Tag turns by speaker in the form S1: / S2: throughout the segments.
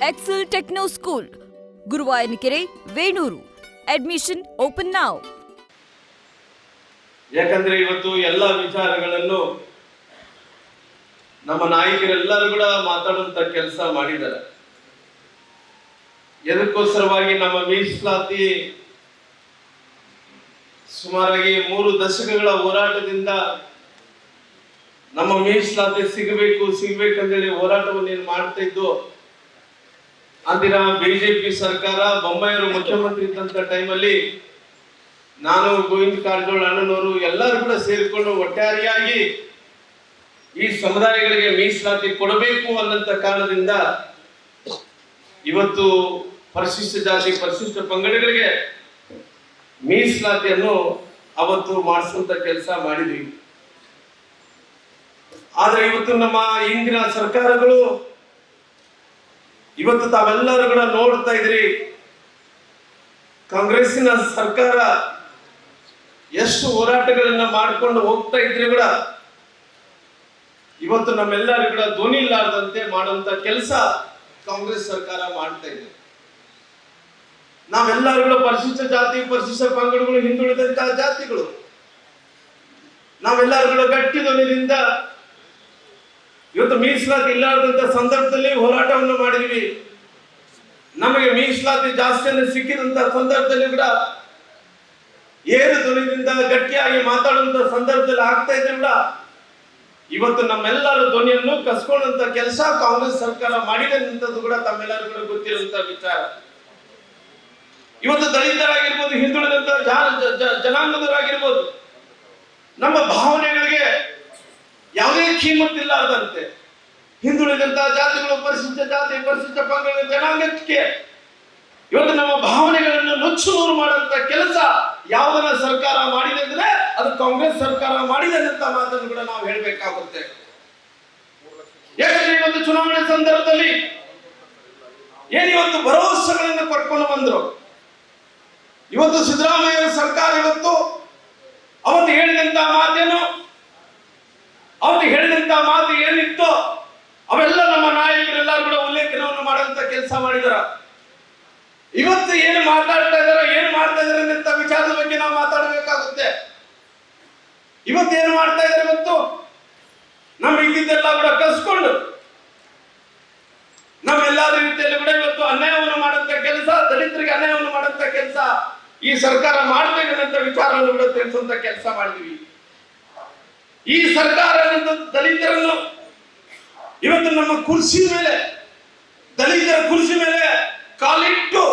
S1: Excel Techno School, Guruvayanakere, Venur. Admission open now.
S2: ಯಾಕಂದ್ರೆ ಇವತ್ತು ಎಲ್ಲ ವಿಚಾರಗಳನ್ನು ನಮ್ಮ ನಾಯಕರೆಲ್ಲರೂ ಕೂಡ ಮಾತಾಡುವಂತ ಕೆಲಸ ಮಾಡಿದ್ದಾರೆ. ಎದಕ್ಕೋಸ್ಕರವಾಗಿ ನಮ್ಮ ಮೀಸಲಾತಿ ಸುಮಾರಾಗಿ 3 ದಶಕಗಳ ಹೋರಾಟದಿಂದ ನಮ್ಮ ಮೀಸಲಾತಿ ಸಿಗಬೇಕಂತೇಳಿ ಹೋರಾಟವನ್ನು ಮಾಡ್ತಾ ಇದ್ದು. ಅಂದಿನ ಬಿಜೆಪಿ ಸರ್ಕಾರ ಬೊಮ್ಮಾಯಿಯವರು ಮುಖ್ಯಮಂತ್ರಿ ಇದ್ದಂತ ಟೈಮಲ್ಲಿ ನಾನು, ಗೋವಿಂದ ಕಾರಜೋಳ ಅಣ್ಣನವರು ಎಲ್ಲರೂ ಕೂಡ ಸೇರಿಕೊಂಡು ಒಟ್ಟಾರೆಯಾಗಿ ಈ ಸಮುದಾಯಗಳಿಗೆ ಮೀಸಲಾತಿ ಕೊಡಬೇಕು ಅನ್ನಂತ ಕಾರಣದಿಂದ ಇವತ್ತು ಪರಿಶಿಷ್ಟ ಜಾತಿ ಪರಿಶಿಷ್ಟ ಪಂಗಡಗಳಿಗೆ ಮೀಸಲಾತಿಯನ್ನು ಅವತ್ತು ಮಾಡಿಸುವಂತ ಕೆಲಸ ಮಾಡಿದ್ವಿ. ಆದ್ರೆ ಇವತ್ತು ನಮ್ಮ ಇಂದಿನ ಸರ್ಕಾರಗಳು ಇವತ್ತು ತಾವೆಲ್ಲರೂ ಕೂಡ ನೋಡ್ತಾ ಇದ್ರಿ, ಕಾಂಗ್ರೆಸ್ಸಿನ ಸರ್ಕಾರ ಎಷ್ಟು ಹೋರಾಟಗಳನ್ನ ಮಾಡ್ಕೊಂಡು ಹೋಗ್ತಾ ಇದ್ರೆ ಕೂಡ ಇವತ್ತು ನಮ್ಮೆಲ್ಲರೂ ಕೂಡ ಧ್ವನಿ ಇಲ್ಲಾರ್ದಂತೆ ಮಾಡುವಂತ ಕೆಲಸ ಕಾಂಗ್ರೆಸ್ ಸರ್ಕಾರ ಮಾಡ್ತಾ ಇದೆ. ನಾವೆಲ್ಲರೂ ಕೂಡ ಪರಿಶಿಷ್ಟ ಜಾತಿ ಪರಿಶಿಷ್ಟ ಪಂಗಡಗಳು, ಹಿಂದುಳಿದಂತಹ ಜಾತಿಗಳು, ನಾವೆಲ್ಲರೂ ಕೂಡ ಗಟ್ಟಿ ಧ್ವನಿಯಿಂದ ಇವತ್ತು ಮೀಸಲಾತಿ ಇಲ್ಲಾರ್ದಂತ ಸಂದರ್ಭದಲ್ಲಿ ಹೋರಾಟವನ್ನು ಮಾಡಿದ್ವಿ. ನಮಗೆ ಮೀಸಲಾತಿ ಜಾಸ್ತಿಯನ್ನು ಸಿಕ್ಕಿದಂತ ಸಂದರ್ಭದಲ್ಲಿ ಕೂಡ ಏರು ಧ್ವನಿಯಿಂದ ಗಟ್ಟಿಯಾಗಿ ಮಾತಾಡುವಂತ ಸಂದರ್ಭದಲ್ಲಿ ಆಗ್ತಾ ಇದ್ರೆ ಕೂಡ ಇವತ್ತು ನಮ್ಮೆಲ್ಲರ ಧ್ವನಿಯನ್ನು ಕಸ್ಕೊಳ್ಳುವಂತ ಕೆಲಸ ಕಾಂಗ್ರೆಸ್ ಸರ್ಕಾರ ಮಾಡಿದೆ ಅಂತದ್ದು ಕೂಡ ತಮ್ಮೆಲ್ಲರೂ ಕೂಡ ಗೊತ್ತಿರುವಂತ ವಿಚಾರ. ಇವತ್ತು ದಲಿತರಾಗಿರ್ಬೋದು, ಹಿಂದುಳಿದಂತ ಜನಾಂಗದವರಾಗಿರ್ಬೋದು, ನಮ್ಮ ಭಾವನೆಗಳಿಗೆ ಯಾವುದೇ ಕೀಮತ್ತಿಲ್ಲಾರ್ದಂತೆ ಹಿಂದುಳಿದಂತಹ ಜಾತಿಗಳು, ಪರಿಶಿಷ್ಟ ಜಾತಿ ಪರಿಶಿಷ್ಟ ಪಂಗಡ ಜನಾಂಗಕ್ಕೆ ಇವತ್ತು ನಮ್ಮ ಭಾವನೆಗಳನ್ನು ನುಚ್ಚು ನೂರು ಮಾಡುವಂತ ಕೆಲಸ ಯಾವುದನ್ನ ಸರ್ಕಾರ ಮಾಡಿದೆ ಅಂದ್ರೆ ಅದು ಕಾಂಗ್ರೆಸ್ ಸರ್ಕಾರ ಮಾಡಿದೆ ಅಂತ ಮಾತನ್ನು ಕೂಡ ನಾವು ಹೇಳ್ಬೇಕಾಗುತ್ತೆ. ಯಾಕಂದ್ರೆ ಇವತ್ತು ಚುನಾವಣೆ ಸಂದರ್ಭದಲ್ಲಿ ಏನಿವತ್ತು ಭರವಸೆಗಳನ್ನು ಕೊಟ್ಕೊಂಡು ಬಂದ್ರು. ಇವತ್ತು ಸಿದ್ದರಾಮಯ್ಯ ಸರ್ಕಾರ ಇವತ್ತು ಅವತ್ತು ಹೇಳಿದಂತ ಮಾತೇನು, ಅವತ್ತು ಹೇಳಿದಂತ ಮಾತು ಏನಿತ್ತು ಅವೆಲ್ಲ ನಮ್ಮ ನಾಯಕರೆಲ್ಲರೂ ಕೂಡ ಉಲ್ಲೇಖನವನ್ನು ಮಾಡುವಂತ ಕೆಲಸ ಮಾಡಿದಾರ. ಇವತ್ತು ಏನು ಮಾತಾಡ್ತಾ ಇದಾರ, ಏನು ಮಾಡ್ತಾ ಇದಾರೆ ಅಂತ ವಿಚಾರದ ಬಗ್ಗೆ ನಾವು ಮಾತಾಡಬೇಕಾಗುತ್ತೆ. ಇವತ್ತು ಏನು ಮಾಡ್ತಾ ಇದಾರೆ ಇವತ್ತು ನಮ್ಮ ಇದ್ದಿದ್ದೆಲ್ಲ ಕೂಡ ಕಸ್ಕೊಂಡು ನಮ್ಮೆಲ್ಲರ ರೀತಿಯಲ್ಲಿ ಕೂಡ ಇವತ್ತು ಅನ್ಯಾಯವನ್ನು ಮಾಡುವಂತ ಕೆಲಸ, ದಲಿತರಿಗೆ ಅನ್ಯಾಯವನ್ನು ಮಾಡುವಂತ ಕೆಲಸ ಈ ಸರ್ಕಾರ ಮಾಡ್ತಾ ಇದೆ ಅಂತ ವಿಚಾರವನ್ನು ಕೂಡ ತಿಳಿಸುವಂತ ಕೆಲಸ ಮಾಡಿದ್ವಿ. ಈ ಸರ್ಕಾರ ದಲಿತರನ್ನು ಇವತ್ತು ನಮ್ಮ ಕುರ್ಚಿ ಮೇಲೆ, ದಲಿತರ ಕುರ್ಚಿ ಮೇಲೆ ಕಾಲಿಟ್ಟು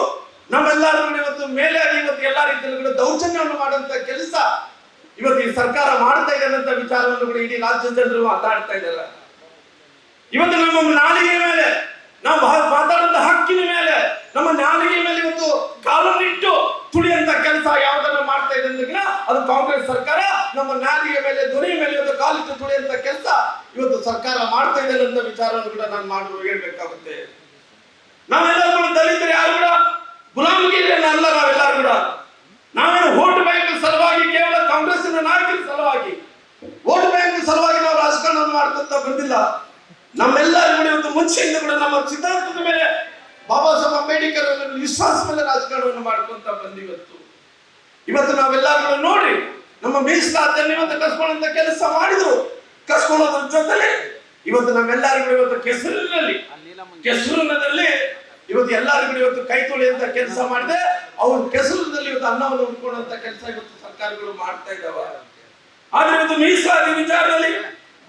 S2: ನಮ್ಮೆಲ್ಲರೂ ಇವತ್ತು ಮೇಲೆ ಇವತ್ತು ಎಲ್ಲಾ ರೀತಿಯಲ್ಲಿ ಕೂಡ ದೌರ್ಜನ್ಯವನ್ನು ಮಾಡುವಂತ ಕೆಲಸ ಇವತ್ತು ಈ ಸರ್ಕಾರ ಮಾಡ್ತಾ ಇದೆ ಅಂತ ವಿಚಾರವನ್ನು ಕೂಡ ಇಡೀ ರಾಜ್ಯದ ಜನರು ಮಾತಾಡ್ತಾ ಇದ್ದಾರೆ. ಇವತ್ತು ನಮ್ಮ ನಾಲಿಗೆ ಮೇಲೆ, ನಾವು ಮಾತಾಡುವಂತ ಹಕ್ಕಿನ ಮೇಲೆ, ನಮ್ಮ ನಾಲಿಗೆ ಮೇಲೆ ಇವತ್ತು ಕಾಲನ್ನಿಟ್ಟು ತುಳಿಯಂತ ಕೆಲಸ ಯಾವ್ದನ್ನ ಮಾಡ್ತಾ ಇದೆ ಅಂದ್ರೆ ಅದು ಕಾಂಗ್ರೆಸ್ ಸರ್ಕಾರ. ನಮ್ಮ ನಾಲಿಗೆ ಮೇಲೆ, ಧ್ವನಿ ಮೇಲೆ ಇವತ್ತು ಕಾಲಿಟ್ಟು ತುಳಿಯಂತ ಕೆಲಸ ಇವತ್ತು ಸರ್ಕಾರ ಮಾಡ್ತಾ ಇದೆ ಅಂತ ವಿಚಾರವನ್ನು ಕೂಡ ನಾನು ಹೇಳ್ಬೇಕಾಗುತ್ತೆ. ನಾವೆಲ್ಲರೂ ಕೂಡ ದಲಿತರು ಯಾರು ಕೂಡ ಗುಲಾಮಗಿರಿಯನ್ನ ಅಲ್ಲ. ನಾವೆಲ್ಲರೂ ಕೂಡ ನಾವೇನು ವೋಟ್ ಬ್ಯಾಂಕ್ ಸಲುವಾಗಿ, ಕೇವಲ ಕಾಂಗ್ರೆಸ್ಸಿನ ನಾಯಕರ ಸಲುವಾಗಿ, ವೋಟ್ ಬ್ಯಾಂಕ್ ಸಲುವಾಗಿ ನಾವು ರಾಜಕಾರಣವನ್ನು ಮಾಡ್ಕೊಂತ ಬಂದಿಲ್ಲ. ನಮ್ಮೆಲ್ಲರೂ ಕೂಡ ಇವತ್ತು ಮುಂಚೆಯಿಂದ ಕೂಡ ನಮ್ಮ ಸಿದ್ಧಾಂತದ ಮೇಲೆ, ಬಾಬಾ ಸಾಹೇಬ್ ಅಂಬೇಡ್ಕರ್ ವಿಶ್ವಾಸ ಮೇಲೆ ರಾಜಕಾರಣವನ್ನು ಮಾಡ್ಕೊಂತ ಬಂದಿವತ್ತು. ಇವತ್ತು ನಾವೆಲ್ಲರೂ ನೋಡಿ ನಮ್ಮ ಮೀಸಲಾತಿಯನ್ನು ಇವತ್ತು ಕಸ್ಕೊಳ್ಳುವಂತ ಕೆಲಸ ಮಾಡಿದ್ರು. ಕಸ್ಕೊಳ್ಳೋದ್ರ ಜೊತೆಲಿ ಇವತ್ತು ನಮ್ಮೆಲ್ಲರಿಗೂ ಇವತ್ತು ಕೆಸರಿನಲ್ಲಿ ಇವತ್ತು ಎಲ್ಲರಿಗೂ ಇವತ್ತು ಕೈ ತೊಳೆಯುವಂತ ಕೆಲಸ ಮಾಡಿದೆ. ಅವ್ರ ಕೆಸರಿನಲ್ಲಿ ಇವತ್ತು ಅನ್ನವನ್ನು ಉಟ್ಕೊಳ್ಳುವಂತ ಕೆಲಸ ಇವತ್ತು ಸರ್ಕಾರಗಳು ಮಾಡ್ತಾ ಇದ್ದಾವೆ. ಆದ್ರೆ ಇವತ್ತು ಮೀಸಲಾತಿ ವಿಚಾರದಲ್ಲಿ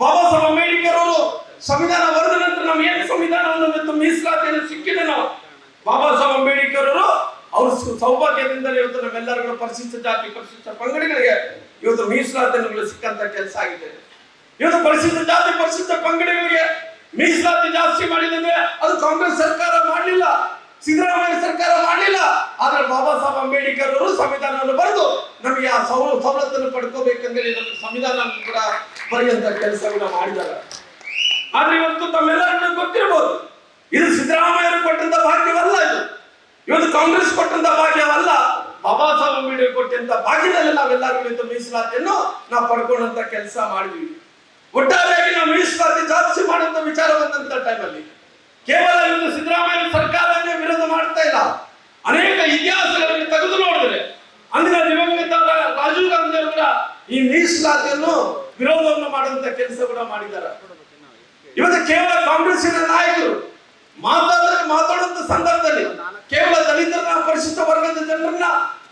S2: ಬಾಬಾ ಸಾಹೇಬ್ ಅಂಬೇಡ್ಕರ್ ಅವರು ಸಂವಿಧಾನ ಬರೆದ ನಂತರ ನಾವು ಏನು ಸಂವಿಧಾನವನ್ನು ಇವತ್ತು ಮೀಸಲಾತಿಯನ್ನು ಸಿಕ್ಕಿದೆ, ನಾವು ಬಾಬಾ ಸಾಹೇಬ್ ಅಂಬೇಡ್ಕರ್ ಅವರು ಅವ್ರ ಸೌಭಾಗ್ಯದಿಂದ ಇವತ್ತು ನಮ್ಮೆಲ್ಲರಿಗೂ ಪರಿಶಿಷ್ಟ ಜಾತಿ ಪರಿಶಿಷ್ಟ ಪಂಗಡಗಳಿಗೆ ಇವತ್ತು ಮೀಸಲಾತಿಯನ್ನು ಸಿಕ್ಕಂತ ಕೆಲಸ ಆಗಿದೆ. ಇವತ್ತು ಪರಿಶಿಷ್ಟ ಜಾತಿ ಪರಿಶಿಷ್ಟ ಪಂಗಡಗಳಿಗೆ ಮೀಸಲಾತಿ ಜಾಸ್ತಿ ಮಾಡಿದ್ರೆ ಅದು ಕಾಂಗ್ರೆಸ್ ಸರ್ಕಾರ ಮಾಡಲಿಲ್ಲ, ಸಿದ್ದರಾಮಯ್ಯ ಸರ್ಕಾರ ಮಾಡಲಿಲ್ಲ. ಆದ್ರೆ ಬಾಬಾ ಸಾಹೇಬ್ ಅಂಬೇಡ್ಕರ್ ಅವರು ಸಂವಿಧಾನವನ್ನು ಬರೆದು ನಮಗೆ ಆ ಸವಲತ್ತನ್ನು ಪಡ್ಕೋಬೇಕಂದ್ರೆ ನಮಗೆ ಸಂವಿಧಾನ ಕೂಡ ಬರೆಯುವಂತ ಕೆಲಸ ಕೂಡ ಮಾಡಿದ್ದಾರೆ. ಆದ್ರೆ ಇವತ್ತು ತಮ್ಮೆಲ್ಲರಿಗೂ ಗೊತ್ತಿರಬಹುದು, ಇದು ಸಿದ್ದರಾಮಯ್ಯರು ಕೊಟ್ಟಂತ ಭಾಗ್ಯವಲ್ಲ, ಇವತ್ತು ಕಾಂಗ್ರೆಸ್ ಕೊಟ್ಟಂತ ಭಾಗ್ಯವಲ್ಲ. ಬಾಬಾ ಸಾಹೇಬ್ ಅಂಬೇಡ್ಕರ್ ಕೊಟ್ಟಂತ ಭಾಗ್ಯದಲ್ಲಿ ನಾವೆಲ್ಲರಿಗೂ ಮೀಸಲಾತಿಯನ್ನು ನಾವು ಪಡ್ಕೊಂಡಂತ ಕೆಲಸ ಮಾಡಿದ್ವಿ. ಒಟ್ಟಾರೆಯಾಗಿ ನಾವು ಮೀಸಲಾತಿ ಜಾಸ್ತಿ ಮಾಡುವಂತ ವಿಚಾರ ಬಂದಂತ ಟೈಮಲ್ಲಿ ಕೇವಲ ಇವತ್ತು ಸಿದ್ದರಾಮಯ್ಯ ಸರ್ಕಾರ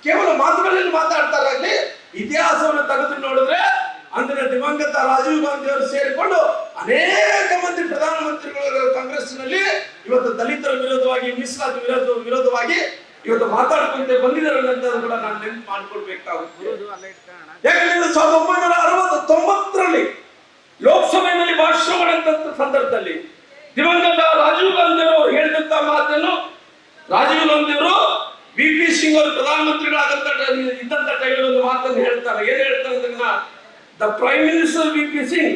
S2: ಕೇವಲ ಮಾತುಗಳಲ್ಲಿ ಮಾತಾಡ್ತಾರಾಗ್ಲಿ, ಇತಿಹಾಸವನ್ನು ತೆಗೆದು ನೋಡಿದ್ರೆ ಅಂದಿನ ದಿವಂಗತ ರಾಜೀವ್ ಗಾಂಧಿ ಅವರು ಸೇರಿಕೊಂಡು ಅನೇಕ ಮಂದಿ ಪ್ರಧಾನಮಂತ್ರಿಗಳು ಕಾಂಗ್ರೆಸ್ನಲ್ಲಿ ಇವತ್ತು ದಲಿತರ ವಿರೋಧವಾಗಿ, ಮೀಸಲಾತಿ ವಿರೋಧವಾಗಿ ಇವತ್ತು ಮಾತಾಡ್ಕೊಂತ ಬಂದಿದ್ದಾರೆ ಅಂತ ಕೂಡ ನಾನು ನೆನಪು ಮಾಡ್ಕೊಳ್ಬೇಕಾಗುತ್ತೆ. ಯಾಕಂದ್ರೆ 1969ರಲ್ಲಿ ಲೋಕಸಭೆಯಲ್ಲಿ ಭಾಷಣ ಮಾಡಿದಂತ ಸಂದರ್ಭದಲ್ಲಿ ದಿವಂಗತ ರಾಜೀವ್ ಗಾಂಧಿ ಅವರು ಹೇಳಿದಂತ ಮಾತನ್ನು, ರಾಜೀವ್ ಗಾಂಧಿ ಅವರು ವಿ.ಪಿ. ಸಿಂಗ್ ಅವರು ಪ್ರಧಾನಮಂತ್ರಿಗಳಾದಂತ ಇದ್ದಂತ ಟೈಮಲ್ಲಿ ಒಂದು ಮಾತನ್ನು ಹೇಳ್ತಾರೆ. ಏನ್ ಹೇಳ್ತಾರೆ ಅಂದ್ರೆ, the prime minister VP. Singh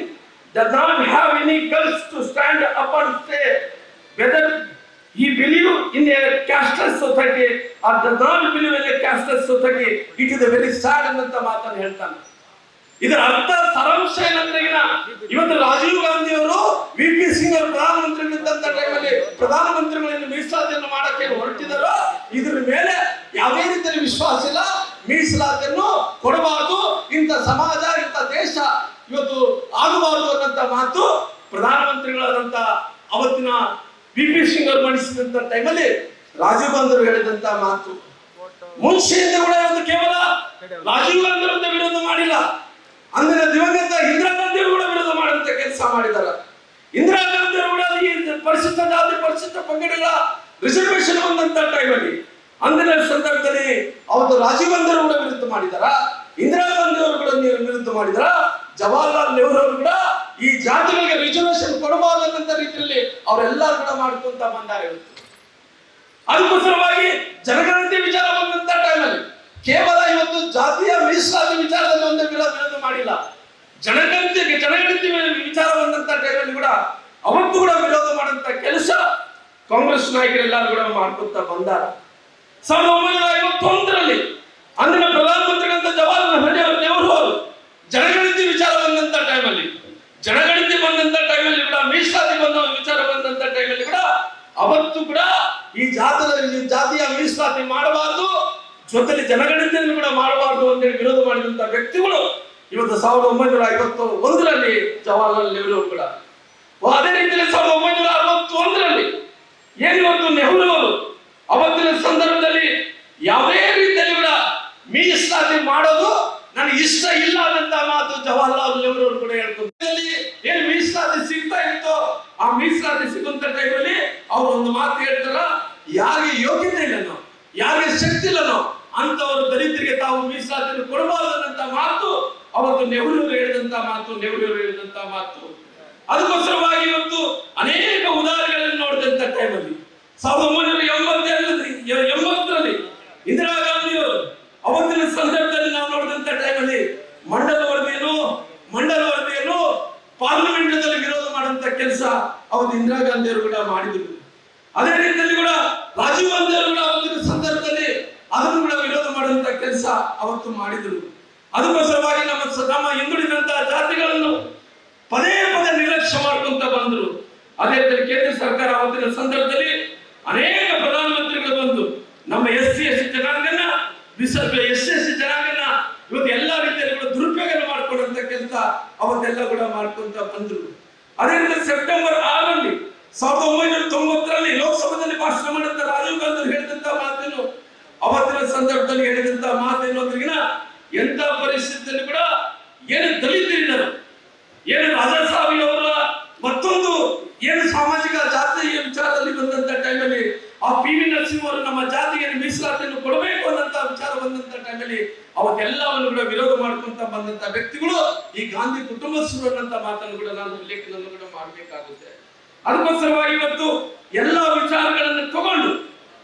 S2: does not have any guts to stand up and say whether he believe in a casteless society or does not believe in a casteless society. It is a very sad ಅಂತ ಮಾತನ್ನು ಹೇಳ್ತಾನೆ. ಇದರ ಅರ್ಥ ಸಾರಾಂಶ ಏನಂದ್ರೆ, ಇವತ್ತು ರಾಜೀವ್ ಗಾಂಧಿ ಅವರು VP. Singh ಅವರು ಪ್ರಧಾನಮಂತ್ರಿಗಳಿದ್ದಂತ ಟೈಮಲ್ಲಿ ಪ್ರಧಾನಮಂತ್ರಿಗಳನ್ನು ಮೀಸಲಾತಿಯನ್ನು ಮಾಡಕ್ಕೆ ಹೊರಟಿದಾರೋ ಇದ್ರ ಮೇಲೆ ಯಾವುದೇ ರೀತಿಯಲ್ಲಿ ವಿಶ್ವಾಸ ಇಲ್ಲ. ಮೀಸಲಾತಿಯನ್ನು ಕೊಡಬಾರದು, ಇಂಥ ಸಮಾಜ, ಇಂಥ ದೇಶ ಇವತ್ತು ಆಗಬಾರದು ಅನ್ನಂತ ಮಾತು ಪ್ರಧಾನಮಂತ್ರಿಗಳಾದಂತ ಅವತ್ತಿನ ವಿ.ಪಿ. ಸಿಂಗ್ ಅವರು ಮಂಡಿಸಿದಂತ ಟೈಮಲ್ಲಿ ರಾಜೀವ್ ಗಾಂಧಿ ಅವರು ಹೇಳಿದಂತ ಮಾತು. ಮುಂಚೆಯಿಂದ ಕೂಡ ಇವತ್ತು ಕೇವಲ ರಾಜೀವ್ ಗಾಂಧಿ ಅವರ ವಿರೋಧ ಮಾಡಿಲ್ಲ, ಅಂದಿನ ದಿವಂಗತ ಇಂದಿರಾ ಗಾಂಧಿ ಅವರು ಕೂಡ ವಿರೋಧ ಮಾಡುವಂತ ಕೆಲಸ ಮಾಡಿದ್ದಾರೆ. ಇಂದಿರಾ ಗಾಂಧಿ ಅವರು ಕೂಡ ಈ ಪರಿಶಿಷ್ಟ ಜಾತಿ, ಪರಿಶಿಷ್ಟ ಪಂಗಡಗಳ ರಿಸರ್ವೇಶನ್ ಬಂದಂತ ಟೈಮಲ್ಲಿ ಅಂದಿನ ಸಂದರ್ಭದಲ್ಲಿ ಅವತ್ತು ರಾಜೀವ್ ಗಾಂಧಿ ಅವರು ಕೂಡ ವಿರುದ್ಧ ಮಾಡಿದಾರ, ಇಂದಿರಾ ಗಾಂಧಿ ಅವರು ಕೂಡ ವಿರುದ್ಧ ಮಾಡಿದಾರ, ಜವಾಹರ್ಲಾಲ್ ನೆಹರು ಅವರು ಕೂಡ ಈ ಜಾತಿಗಳಿಗೆ ರಿಸರ್ವೇಶನ್ ಕೊಡಬಾರದಂತ ರೀತಿಯಲ್ಲಿ ಅವರೆಲ್ಲರೂ ಕೂಡ ಮಾಡ್ಕೊಂತ ಬಂದಾರೆ. ಅದಕ್ಕೋಸ್ಕರವಾಗಿ ಜನಗಣತಿ ವಿಚಾರ ಬಂದಂತ ಟೈಮಲ್ಲಿ ಕೇವಲ ಇವತ್ತು ಜಾತಿಯ ಮೀಸಲಾತಿ ವಿಚಾರದಲ್ಲಿ ಒಂದೇ ವಿರೋಧ ಮಾಡಿಲ್ಲ, ಜನಗಣತಿ ವಿಚಾರ ಬಂದಂತ ಟೈಮಲ್ಲಿ ಕೂಡ ಅವತ್ತು ಕೂಡ ವಿರೋಧ ಮಾಡುವಂತ ಕೆಲಸ ಕಾಂಗ್ರೆಸ್ ನಾಯಕರೆಲ್ಲರೂ ಕೂಡ ಮಾಡ್ಕೊಂತ ಬಂದಾರ. 1951ರಲ್ಲಿ ಅಂದಿನ ಪ್ರಧಾನಮಂತ್ರಿಗಳಂತ ಜವಾಹರ್ಲಾಲ್ ನೆಹರು ಅವರು ಜನಗಣತಿ ವಿಚಾರ ಬಂದಂತ ಟೈಮಲ್ಲಿ ಕೂಡ ಮೀಸಲಾತಿ ವಿಚಾರ ಬಂದಂತ ಟೈಮಲ್ಲಿ ಕೂಡ ಅವತ್ತು ಕೂಡ ಈ ಜಾತಿಯ ಮೀಸಲಾತಿ ಮಾಡಬಾರದು, ಜೊತೆಲಿ ಜನಗಣತಿಯನ್ನು ಕೂಡ ಮಾಡಬಾರದು ಅಂತೇಳಿ ವಿರೋಧ ಮಾಡಿದಂತ ವ್ಯಕ್ತಿಗಳು ಇವತ್ತು 1951ರಲ್ಲಿ ಜವಾಹರ್ಲಾಲ್ ನೆಹರು ಕೂಡ. ಅದೇ ರೀತಿಯಲ್ಲಿ 1961ರಲ್ಲಿ ಏನಿವತ್ತು ನೆಹರು ಅವರು ಅವತ್ತಿನ ಸಂದರ್ಭದಲ್ಲಿ ಯಾವುದೇ ರೀತಿಯಲ್ಲಿ ಕೂಡ ಮೀಸಲಾತಿ ಮಾಡೋದು ನನಗೆ ಇಷ್ಟ ಇಲ್ಲ ಅಂತ ಮಾತು ಜವಾಹರ್ಲಾಲ್ ನೆಹರು ಅವರು ಕೂಡ ಹೇಳ್ತಾರೆ. ಏನ್ ಮೀಸಲಾತಿ ಸಿಗ್ತಾ ಇತ್ತು, ಆ ಮೀಸಲಾತಿ ಸಿಗುವಂತ ಟೈಮಲ್ಲಿ ಅವ್ರು ಒಂದು ಮಾತು ಹೇಳ್ತಾರ, ಯಾರಿಗೆ ಯೋಗ್ಯತೆ ಇಲ್ಲನೋ, ಯಾರಿಗೆ ಶಕ್ತಿ ಇಲ್ಲನೋ ಅಂತವರು ದಲಿತರಿಗೆ ತಾವು ಮೀಸಲಾತಿಯನ್ನು ಕೊಡಬಾರದಂತ ಮಾತು ಅವತ್ತು ನೆಹರು ಹೇಳಿದಂತ ಮಾತು. ಅದಕ್ಕೋಸ್ಕರವಾಗಿ ಇವತ್ತು ಅನೇಕ ಉದಾಹರಣೆಗಳನ್ನು ನೋಡಿದಂತ ಟೈಮಲ್ಲಿ 1980ರಲ್ಲಿ ಇಂದಿರಾ ಗಾಂಧಿ ಅವರು ಅವತ್ತಿನ ಸಂದರ್ಭದಲ್ಲಿ ನಾವು ನೋಡಿದಂತ ಟೈಮಲ್ಲಿ ಮಂಡಲ ವರದಿಯನ್ನು ಪಾರ್ಲಿಮೆಂಟ್ ನಲ್ಲಿ ವಿರೋಧ ಮಾಡುವಂತ ಕೆಲಸ ಅವತ್ತು ಇಂದಿರಾ ಗಾಂಧಿ ಅವರು ಕೂಡ ಮಾಡಿದ್ರು. ಅದೇ ರೀತಿಯಲ್ಲಿ ಕೂಡ ರಾಜೀವ್ ಗಾಂಧಿ ಅವರು ಕೂಡ ಅವತ್ತಿನ ಸಂದರ್ಭದಲ್ಲಿ ಅದನ್ನು ಕೂಡ ವಿರೋಧ ಮಾಡುವಂತ ಕೆಲಸ ಅವತ್ತು ಮಾಡಿದ್ರು. ಅದಕ್ಕೋಸ್ಕರವಾಗಿ ನಮ್ಮ ಹಿಂದುಳಿದಂತಹ ಜಾತಿಗಳನ್ನು ಪದೇ ನಿರ್ಲಕ್ಷ್ಯ ಮಾಡ್ಕೊಂತ ಬಂದ್ರು. ಅದೇ ರೀತಿ ಕೇಂದ್ರ ಸರ್ಕಾರ ಅವತ್ತಿನ ಸಂದರ್ಭದಲ್ಲಿ ಅನೇಕ ಪ್ರಧಾನಮಂತ್ರಿಗಳು ಬಂದು ನಮ್ಮ ಎಸ್.ಸಿ ಜನಾಂಗನ ಇವತ್ತು ಎಲ್ಲಾ ರೀತಿಯಲ್ಲಿ ಕೂಡ ದುರುಪಯೋಗ ಮಾಡ್ಕೊಡುವಂತ ಕೆಲಸ ಅವತ್ತೆಲ್ಲ ಕೂಡ ಮಾಡ್ಕೊಂತ ಬಂದ್ರು. ಅದೇ ರೀತಿ ಸೆಪ್ಟೆಂಬರ್ 6ರಲ್ಲಿ 1990ರಲ್ಲಿ ಲೋಕಸಭೆಯಲ್ಲಿ ಭಾಷಣ ಮಾಡಿದಂತ ರಾಜೀವ್ ಗಾಂಧಿ ಹೇಳಿದಂತ ಮಾತೇನು, ಅವತ್ತಿನ ಸಂದರ್ಭದಲ್ಲಿ ಹೇಳಿದಂತ ಮಾತೇನು ಅಂದ್ರಿಗಿನ ಎಂತ ಪರಿಸ್ಥಿತಿಯಲ್ಲಿ ಕೂಡ ಏನು ದಲಿತರಿದ್ದರು, ಏನು ರಾಜಾಸಾವಿ ಅವರ ಮತ್ತೊಂದು ಏನು ಸಾಮಾಜಿಕ ಜಾತಿಯ ವಿಚಾರದಲ್ಲಿ ಬಂದಂತ ಟೈಮಲ್ಲಿ ಆ ಪಿ.ವಿ. ನರಸಿಂಹ ಅವರು ನಮ್ಮ ಜಾತಿಗೆ ಮೀಸಲಾತಿಯನ್ನು ಕೊಡಬೇಕು ಅನ್ನಂತ ವಿಚಾರ ಬಂದಂತ ಟೈಮಲ್ಲಿ ಅವತ್ತೆಲ್ಲವನ್ನು ಕೂಡ ವಿರೋಧ ಮಾಡ್ಕೊಂತ ಬಂದಂತ ವ್ಯಕ್ತಿಗಳು ಈ ಗಾಂಧಿ ಕುಟುಂಬಸ್ಥರು ಅನ್ನಂತ ಮಾತನ್ನು ಕೂಡ ನಾನು ಉಲ್ಲೇಖನನ್ನು ಕೂಡ ಮಾಡಬೇಕಾಗುತ್ತೆ. ಅದಕ್ಕೋಸ್ಕರವಾಗಿ ಇವತ್ತು ಎಲ್ಲಾ ವಿಚಾರಗಳನ್ನು ತಗೊಂಡು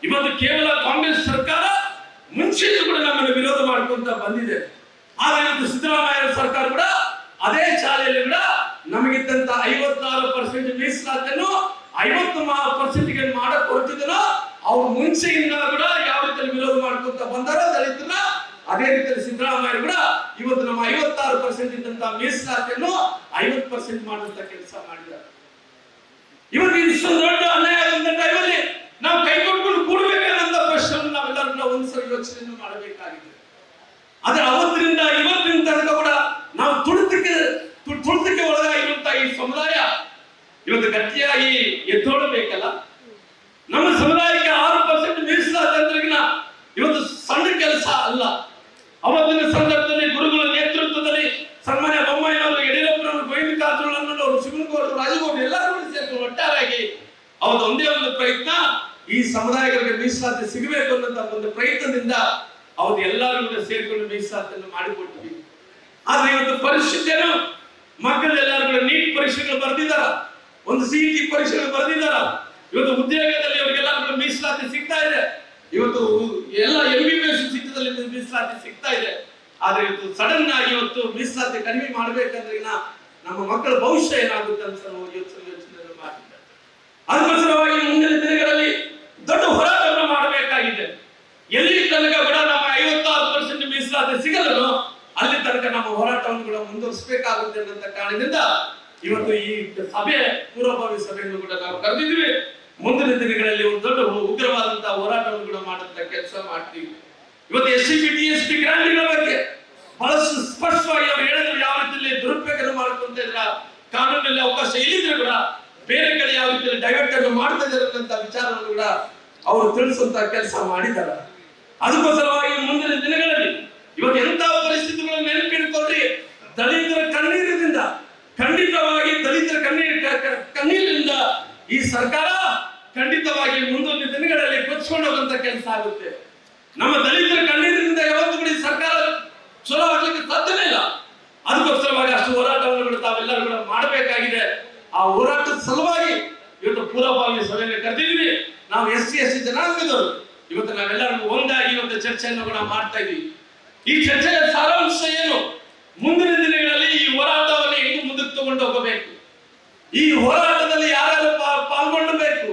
S2: ಇವತ್ತು ಕೇವಲ ಕಾಂಗ್ರೆಸ್ ಸರ್ಕಾರ ಮುಂಚೆಯೂ ಕೂಡ ನಮ್ಮನ್ನು ವಿರೋಧ ಮಾಡ್ಕೊಂತ ಬಂದಿದೆ. ಆದ್ರೆ ಇವತ್ತು ಸಿದ್ದರಾಮಯ್ಯ ಸರ್ಕಾರ ಕೂಡ ಅದೇ ಚಾಲೆಯಲ್ಲಿ ಕೂಡ ನಮಗಿದ್ದಂತ 56% ಮೀಸಲಾತಿಯನ್ನು 50% ಮಾಡಕ್ ಹೊರಟಿದ್ದನೋ ಅವ್ರು ಮುಂಚೆಯಿಂದ ಕೂಡ ಯಾವ ರೀತಿಯಲ್ಲಿ ವಿರೋಧ ಮಾಡ್ಕೊಂತ ಬಂದಾರೋ ದಲಿತರನ್ನ, ಅದೇ ರೀತಿಯಲ್ಲಿ ಸಿದ್ದರಾಮಯ್ಯ ಕೂಡ ಇವತ್ತು ನಮ್ಮ 56% ಇದ್ದಂತ ಮೀಸಲಾತಿಯನ್ನು 50% ಮಾಡುವಂತ ಕೆಲಸ ಮಾಡಿದ್ದಾರೆ. ಇವತ್ತು ಇಷ್ಟೊಂದು ದೊಡ್ಡ ಅನ್ಯಾಯ ಆದಂತ ಟೈಮಲ್ಲಿ ನಾವು ಕೈ ಕೊಟ್ಕೊಂಡು ಕೂಡಬೇಕನ್ನಂತ ಪ್ರಶ್ನೆ ನಾವೆಲ್ಲರೂ ಒಂದ್ಸರಿ ಯೋಚನೆಯನ್ನು ಮಾಡಬೇಕಾಗಿದೆ. ಆದ್ರೆ ಅವತ್ತಿನಿಂದ ಇವತ್ತಿನ ತನಕ ಕೂಡ ನಾವು ತುಳಿತಕ್ಕೆ ಒಳಗಾಗಿರುವಂತಹ ಈ ಸಮುದಾಯ ಇವತ್ತು ಗಟ್ಟಿಯಾಗಿ ಎದ್ದೋಡಬೇಕಲ್ಲ. ನಮ್ಮ ಸಮುದಾಯಕ್ಕೆ 6% ಮೀಸಲಾತಿ ಇವತ್ತು ಸಣ್ಣ ಕೆಲಸ ಅಲ್ಲ. ಈ ಸಮುದಾಯಗಳಿಗೆ ಮೀಸಲಾತಿ ಸಿಗಬೇಕು ಅನ್ನೋ ಒಂದು ಪ್ರಯತ್ನದಿಂದ ಅವ್ರು ಎಲ್ಲರೂ ಕೂಡ ಸೇರಿಕೊಂಡು ಮೀಸಲಾತಿಯನ್ನು ಮಾಡಿಕೊಡ್ತೀವಿ. ಆದ್ರೆ ಇವತ್ತು ಪರಿಸ್ಥಿತಿಯನ್ನು ಮಕ್ಕಳೆಲ್ಲರೂ ಕೂಡ ನೀಟ್ ಪರೀಕ್ಷೆಗಳು ಬರೆದಿದ್ದಾರ, ಒಂದು CET ಪರೀಕ್ಷೆಗಳು ಬರೆದಿದ್ದಾರ. ಇವತ್ತು ಉದ್ಯೋಗದಲ್ಲಿ ಅವರಿಗೆಲ್ಲರೂ ಮೀಸಲಾತಿ ಸಿಗ್ತಾ ಇದೆ. ಇವತ್ತು ಎಲ್ಲ MBBS ಸೀಟದಲ್ಲಿ ಮೀಸಲಾತಿ ಸಿಗ್ತಾ ಇದೆ. ಆದ್ರೆ ಇವತ್ತು ಸಡನ್ ಆಗಿ ಇವತ್ತು ಮೀಸಲಾತಿ ಕಡಿಮೆ ಮಾಡ್ಬೇಕಂದ್ರೆ ನಮ್ಮ ಮಕ್ಕಳ ಭವಿಷ್ಯ ಏನಾಗುತ್ತೆ ಅಂತ ನಾವು ಯೋಚನೆ ಮಾಡಿದ್ದಾರೆ. ಅದಕ್ಕೋಸ್ಕರವಾಗಿ ಮುಂದಿನ ದಿನಗಳಲ್ಲಿ ದೊಡ್ಡ ಹೋರಾಟವನ್ನು ಮಾಡಬೇಕಾಗಿದೆ. ಎಲ್ಲಿ ತನಕ ಕೂಡ ನಮ್ಮ 56% ಮೀಸಲಾತಿ ಸಿಗಲ್ಲೋ ಅಲ್ಲಿ ತನಕ ನಮ್ಮ ಹೋರಾಟವನ್ನು ಕೂಡ ಮುಂದುವರಿಸಬೇಕಾಗುತ್ತೆ ಅನ್ನೋ ಕಾರಣದಿಂದ ಇವತ್ತು ಈ ಸಭೆ ಪೂರ್ವಭಾವಿ ಸಭೆಯನ್ನು ಕೂಡ ನಾವು ಕರೆದಿದ್ವಿ. ಮುಂದಿನ ದಿನಗಳಲ್ಲಿ ಒಂದು ದೊಡ್ಡ ಉಗ್ರವಾದಂತಹ ಹೋರಾಟವನ್ನು ಕೂಡ ಮಾಡುವಂತ ಕೆಲಸ ಮಾಡ್ತೀವಿ. ಇವತ್ತು SCB DSP ಗ್ರಾಂಟ್ಗಳ ಬಗ್ಗೆ ಬಹಳಷ್ಟು ಸ್ಪಷ್ಟವಾಗಿ ಅವರು ಹೇಳಿದ್ರು, ಯಾವ ರೀತಿಯಲ್ಲಿ ದುರುಪಯೋಗ ಮಾಡ್ಕೊಂತ ಇದ್ರ, ಕಾನೂನಲ್ಲಿ ಅವಕಾಶ ಇಲ್ಲಿದ್ರೆ ಕೂಡ ಬೇರೆ ಕಡೆ ಯಾವ ರೀತಿಯಲ್ಲಿ ಡೈವರ್ಟ್ ಅನ್ನು ಮಾಡ್ತಾ ಇದ್ದಾರೆ ಅಂತ ವಿಚಾರವನ್ನು ಕೂಡ ಅವರು ತಿಳಿಸುವಂತ ಕೆಲಸ ಮಾಡಿದ್ದಾರೆ. ಅದಕ್ಕೋಸ್ಕರವಾಗಿ ಮುಂದಿನ ದಿನಗಳಲ್ಲಿ ಇವತ್ತು ಎಂತಹ ಪರಿಸ್ಥಿತಿಗಳನ್ನು ನೆನಪಿಟ್ಕೊಳ್ರಿ, ದಲಿತರ ಕಣ್ಣೀರಿನಿಂದ ಖಂಡಿತವಾಗಿ ದಲಿತರ ಕಣ್ಣೀರಿನಿಂದ ಈ ಸರ್ಕಾರ ಖಂಡಿತವಾಗಿ ಮುಂದೊಂದು ದಿನಗಳಲ್ಲಿ ಕೊಚ್ಚಿಕೊಂಡು ಹೋಗುವಂತ ಕೆಲಸ ಆಗುತ್ತೆ. ನಮ್ಮ ದಲಿತರ ಕಣ್ಣೀರಿನಿಂದ ಯಾವತ್ತೂ ಕೂಡ ಈ ಸರ್ಕಾರ ಚಲೋ ಆಗ್ಲಿಕ್ಕೆ ಸಾಧ್ಯನೇ ಇಲ್ಲ. ಅದಕ್ಕೋಸ್ಕರವಾಗಿ ಅಷ್ಟು ಹೋರಾಟವನ್ನು ಕೂಡ ತಾವೆಲ್ಲರೂ ಕೂಡ ಮಾಡಬೇಕಾಗಿದೆ. ಆ ಹೋರಾಟದ ಸಲುವಾಗಿ ಇವತ್ತು ಪೂರ್ವಭಾವಿ ಸಭೆಯನ್ನು ಕರೆದಿದ್ವಿ. ನಾವು SC ಜನಾಂಗದವರು ಇವತ್ತು ನಾವೆಲ್ಲರೂ ಒಂದಾಗಿ ಇವತ್ತು ಚರ್ಚೆಯನ್ನು ಕೂಡ ಮಾಡ್ತಾ ಇದೀವಿ. ಈ ಚರ್ಚೆಯ ಸಾರಾಂಶ ಏನು? ಮುಂದಿನ ದಿನಗಳಲ್ಲಿ ಈ ಹೋರಾಟವನ್ನು ಹೆಂಗೆ ಮುಂದಕ್ಕೆ ತಗೊಂಡು ಹೋಗಬೇಕು, ಈ ಹೋರಾಟದಲ್ಲಿ ಯಾರ್ಯಾರು ಪಾಲ್ಗೊಳ್ಳಬೇಕು,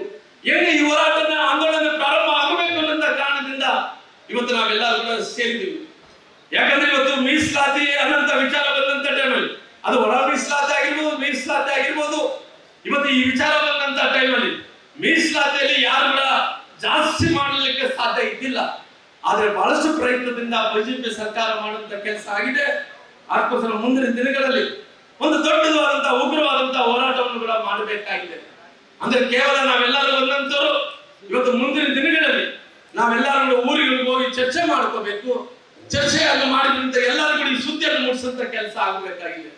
S2: ಹೆಂಗೆ ಈ ಹೋರಾಟದ ಆಂದೋಲನ ಪ್ರಾರಂಭ ಆಗಬೇಕು ಅನ್ನೋ ಕಾರಣದಿಂದ ಇವತ್ತು ನಾವೆಲ್ಲರೂ ಕೂಡ ಸೇರಿದ್ದೀವಿ. ಯಾಕಂದ್ರೆ ಇವತ್ತು ಮೀಸಲಾತಿ ಅನ್ನಂತ ವಿಚಾರ ಬಂದಂತ ಟೈಮಲ್ಲಿ, ಅದು ಒಳ ಮೀಸಲಾತಿ ಆಗಿರ್ಬೋದು, ಮೀಸಲಾತಿ ಆಗಿರ್ಬೋದು, ಇವತ್ತು ಈ ವಿಚಾರ ಬಂದಂತ ಟೈಮಲ್ಲಿ ಮೀಸಲಾತಿಯಲ್ಲಿ ಯಾರು ಕೂಡ ಜಾಸ್ತಿ ಮಾಡಲಿಕ್ಕೆ ಸಾಧ್ಯ ಇದ್ದಿಲ್ಲ. ಆದ್ರೆ ಬಹಳಷ್ಟು ಪ್ರಯತ್ನದಿಂದ ಬಿಜೆಪಿ ಸರ್ಕಾರ ಮಾಡುವಂತ ಕೆಲಸ ಆಗಿದೆ. ಅದಕ್ಕೋಸ್ಕರ ಮುಂದಿನ ದಿನಗಳಲ್ಲಿ ಒಂದು ದೊಡ್ಡದಾದಂತಹ ಉಗ್ರವಾದಂತಹ ಹೋರಾಟವನ್ನು ಕೂಡ ಮಾಡಬೇಕಾಗಿದೆ. ಅಂದ್ರೆ ಕೇವಲ ನಾವೆಲ್ಲರೂ ಒಂದಂತರು ಇವತ್ತು ಮುಂದಿನ ದಿನಗಳಲ್ಲಿ ನಾವೆಲ್ಲರೂ ಊರುಗಳಿಗೆ ಹೋಗಿ ಚರ್ಚೆ ಮಾಡ್ಕೋಬೇಕು. ಚರ್ಚೆಯನ್ನು ಮಾಡಿದಂತ ಎಲ್ಲರೂ ಕೂಡ ಈ ಸುದ್ದಿಯನ್ನು ಮುಟ್ಟಿಸಂತ ಕೆಲಸ ಆಗಬೇಕಾಗಿದೆ.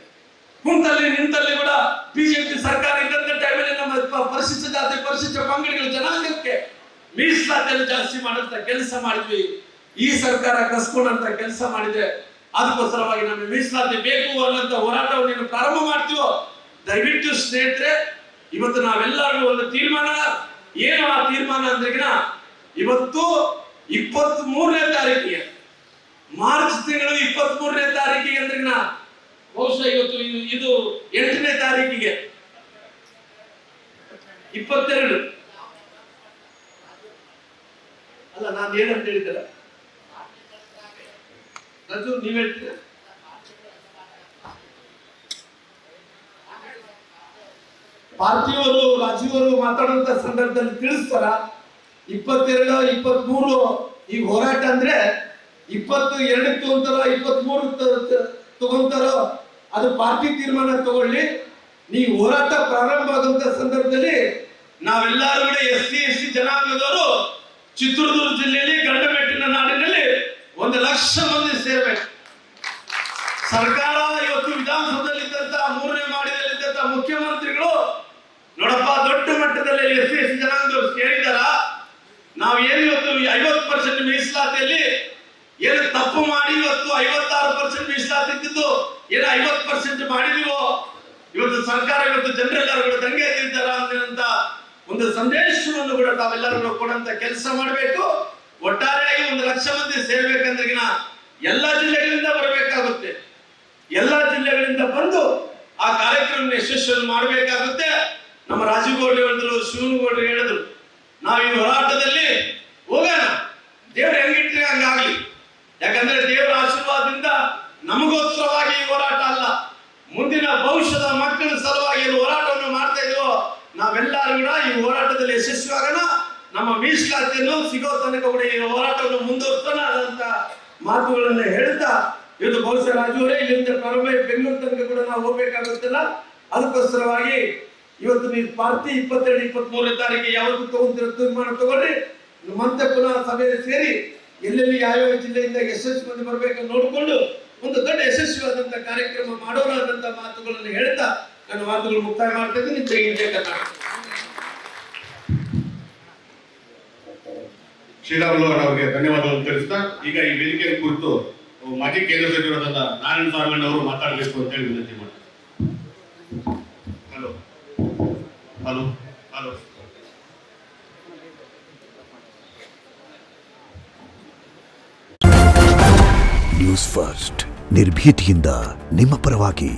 S2: ಕುಂತಲ್ಲಿ ನಿಂತಲ್ಲಿ ಕೂಡ ಬಿಜೆಪಿ ಸರ್ಕಾರ ಇದ್ದಂತ ಟೈಮಲ್ಲಿ ನಮ್ಮ ಪರಿಶಿಷ್ಟ ಜಾತಿ ಪರಿಶಿಷ್ಟ ಪಂಗಡಗಳ ಜನಾಂಗಕ್ಕೆ ಮೀಸಲಾತಿಯನ್ನು ಜಾಸ್ತಿ ಮಾಡುವಂತ ಕೆಲಸ ಮಾಡಿದ್ವಿ. ಈ ಸರ್ಕಾರ ಕಸ್ಕೊಂಡಂತ ಕೆಲಸ ಮಾಡಿದೆ. ಅದಕ್ಕೋಸ್ಕರವಾಗಿ ನಮಗೆ ಮೀಸಲಾತಿ ಬೇಕು ಅನ್ನೋಂತ ಹೋರಾಟವನ್ನು ಪ್ರಾರಂಭ ಮಾಡ್ತೀವೋ ದಯವಿಟ್ಟು ಸ್ನೇಹಿತರೆ, ಇವತ್ತು ನಾವೆಲ್ಲರೂ ಒಂದು ತೀರ್ಮಾನ, ಏನು ಆ ತೀರ್ಮಾನ ಅಂದ್ರೆಗಿನ ಇವತ್ತು 23ನೇ ತಾರೀಕಿಗೆ, ಮಾರ್ಚ್ ತಿಂಗಳು 23ನೇ ತಾರೀಕಿಗೆ ಅಂದ್ರೆಗಿನ ಬಹುಶಃ ಇವತ್ತು ಇದು 8ನೇ ತಾರೀಕಿಗೆ 22 ಅಲ್ಲ, ನಾನು ಏನಂತ ಹೇಳಿದ್ದೀರ ರಜು, ನೀವ್ ಹೇಳ್ತೀರ? ಪಾರ್ಟಿಯವರು ರಾಜೀವರು ಮಾತಾಡುವಂತ ಸಂದರ್ಭದಲ್ಲಿ ತಿಳಿಸ್ತಾರ 22, 23 ಈ ಹೋರಾಟ ಅಂದ್ರೆ 22 ತಗೊಂತಾರೋ 23 ತಗೊಂತಾರೋ ಅದು ಪಾರ್ಟಿ ತೀರ್ಮಾನ ತಗೊಳ್ಳಿ. ನೀವು ಹೋರಾಟ ಪ್ರಾರಂಭ ಆಗುವಂತ ಸಂದರ್ಭದಲ್ಲಿ ನಾವೆಲ್ಲರೂ ಕೂಡ SC ಜನಾಂಗದವರು ಚಿತ್ರದುರ್ಗ ಜಿಲ್ಲೆಯಲ್ಲಿ ಗಂಡಮೆಟ್ಟಿನ ನಾಡಿನಲ್ಲಿ 1 ಲಕ್ಷ ಮಂದಿ ಸೇರ್ಬೇಕು. ಸರ್ಕಾರ ಇವತ್ತು ವಿಧಾನಸೌಧದಲ್ಲಿ ಇದ್ದಂತ 3ನೇ ಮಾಡಿದಲ್ಲಿದ್ದಂತ ಮುಖ್ಯಮಂತ್ರಿಗಳು ನೋಡಪ್ಪ ದೊಡ್ಡ ಮಟ್ಟದಲ್ಲಿ SC ಜನಾಂಗದವರು ಸೇರಿದಾರ. ನಾವು ಏನು ಇವತ್ತು 50% ಮೀಸಲಾತಿಯಲ್ಲಿ ಏನು ತಪ್ಪು ಮಾಡಿ ಇವತ್ತು 56% ಮೀಸಲಾತಿ ಇದ್ದಿದ್ದು ಏನು 50% ಮಾಡಿದೀವೋ, ಇವತ್ತು ಸರ್ಕಾರ ಇವತ್ತು ಜನರೆಲ್ಲರೂ ಕೂಡ ದಂಗೆ ಎದ್ದಿದ್ದಾರ ಅಂತ ಒಂದು ಸಂದೇಶವನ್ನು ಕೂಡ ತಾವೆಲ್ಲರೂ ಕೊಡುವಂತ ಕೆಲಸ ಮಾಡಬೇಕು. ಒಟ್ಟಾರೆಯಾಗಿ 1 ಲಕ್ಷ ಮಂದಿ ಸೇರ್ಬೇಕಂದ್ರೆಗಿನ ಎಲ್ಲಾ ಜಿಲ್ಲೆಗಳಿಂದ ಬರಬೇಕಾಗುತ್ತೆ. ಎಲ್ಲಾ ಜಿಲ್ಲೆಗಳಿಂದ ಬಂದು ಆ ಕಾರ್ಯಕ್ರಮ ಯಶಸ್ವಿಯನ್ನು ಮಾಡಬೇಕಾಗುತ್ತೆ. ನಮ್ಮ ರಾಜೀವ್ ಗೌಡ್ರು ಹೇಳಿದ್ರು, ಶಿವನಗೌಡರು ಹೇಳಿದ್ರು, ನಾವು ಈ ಹೋರಾಟದಲ್ಲಿ ಹೋಗೋಣ, ದೇವ್ರ ಹೆಂಗಿಟ್ರೆ ಹಂಗಾಗ್ಲಿ. ಯಾಕಂದ್ರೆ ದೇವರ ಆಶೀರ್ವಾದದಿಂದ ನಮಗೋಸ್ಕರವಾಗಿ ಈ ಹೋರಾಟ ಅಲ್ಲ, ಮುಂದಿನ ಭವಿಷ್ಯದ ಮಕ್ಕಳ ಸಲುವಾಗಿ ಹೋರಾಟವನ್ನು ಮಾಡ್ತಾ ಇದೀವೋ ನಾವೆಲ್ಲರೂ ಕೂಡ ಈ ಹೋರಾಟದಲ್ಲಿ ಯಶಸ್ವಿಯಾಗೋಣ. ನಮ್ಮ ಮೀಸಲಾತಿಯನ್ನು ಸಿಗೋ ತನಕ ಕೂಡ ಈ ಹೋರಾಟವನ್ನು ಮುಂದುವರಿಸೋಣ ಅಂತ ಮಾತುಗಳನ್ನು ಹೇಳ್ತಾ ಇವತ್ತು ಬಹುಶಃ ರಾಜುವರೇ ಇಲ್ಲಿಂದ ಪ್ರಾರಂಭ ಬೆಂಗಳೂರು ತನಕ ಕೂಡ ನಾವು ಹೋಗ್ಬೇಕಾಗುತ್ತಿಲ್ಲ. ಅದಕ್ಕೋಸ್ಕರವಾಗಿ ಇವತ್ತು ನೀವು ಪಾರ್ಟಿ 22, 23ನೇ ತಾರೀಕಿಗೆ ಯಾವತ್ತು ತಗೊಂತಿರೋ ತೀರ್ಮಾನ ತಗೊಳ್ಳಿ. ಮತ್ತೆ ಪುನಃ ಸಭೆ ಸೇರಿ ಎಲ್ಲೆಲ್ಲಿ ಯಾವ್ಯಾವ ಜಿಲ್ಲೆಯಿಂದ ಯಶಸ್ವಿ ಮಂದಿ ಬರ್ಬೇಕಂತ ನೋಡಿಕೊಂಡು ಒಂದು ದೊಡ್ಡ ಯಶಸ್ವಿಯಾದಂತ ಕಾರ್ಯಕ್ರಮ ಮಾಡೋಣ ಅನ್ನಂತ ಮಾತುಗಳನ್ನು ಹೇಳ್ತಾ ನನ್ನ ಮಾತುಗಳು ಮುಕ್ತಾಯ ಮಾಡ್ತಾ ಇದ್ದೀನಿ. ಜೈ ಹಿಂದ್, ಜೈ ಕರ್ನಾಟಕ.
S3: ಶ್ರೀರಾಮುಲು ಅವರಿಗೆ ಧನ್ಯವಾದಗಳನ್ನು ತಿಳಿಸ್ತಾ ಈಗ ಈ ವೇದಿಕೆ ಕುರಿತು ಮಾಜಿ ಕೇಂದ್ರ ಸಚಿವರಾದ ನಾರಾಯಣ ಸ್ವಾಮಿ ಅವರು ಮಾತಾಡಬೇಕು ಅಂತ ಹೇಳಿ ವಿನಂತಿ ಮಾಡ್ತಾರೆ. Hello hello hello
S4: news first ನಿರ್ಭೀತಿಯಿಂದ ನಿಮ್ಮ ಪರವಾಗಿ.